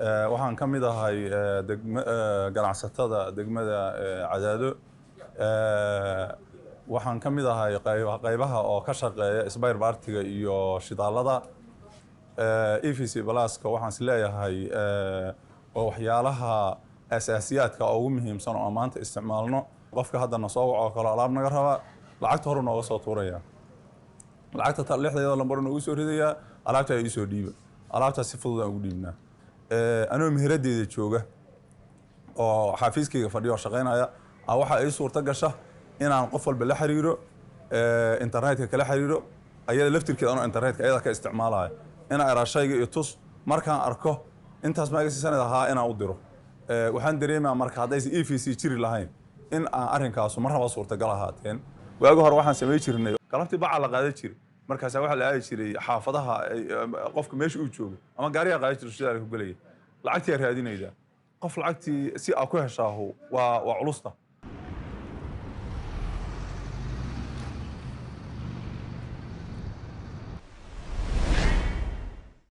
waxaan ka mid ahay ganacsatada degmada Cadaado. waxaan ka mid ahay qaybaha oo ka shaqeeya spare part-ga iyo shidaalada. EVC Plus-ka waxaan is leeyahay oo waxyaalaha asaasiyaadka ugu muhiimsan oo maanta isticmaalno. qofka hadda soo waco kala alaab naga raba lacagta hore nooga soo tuuraya. lacagta lixdeeda lambar noogu soo ridaya, alaabta ay soo dhiiba. alaabta si fudud aan ugu dhiibnaa. anoo mihradeeda jooga oo xafiiskayga fadhiyo shaqeynaya waxa ay suurta gasha inaan qof walba la xiriiro internetka kala xiriiro ayada laftirkeeda anoo internetka ayada ka isticmaalayo inaan arashayga iyo tus markaan arko intaas ma agasiisanada ahaa inaan u diro. waxaan dareemaa marka haddaysan EVC jiri lahayn in aan arrinkaasu marnaba suurtagal ahaateen. waagi hore waxaan samayn jirnay galabtii baca la qaadan jiray markaas waxa la aadi jiray xaafadaha qofka meesha uu joogo ama gaariga qaadan jiray shidaalka ku galaya lacagtii raadinayda qof lacagtii si aad ku heshaahu waa culusta.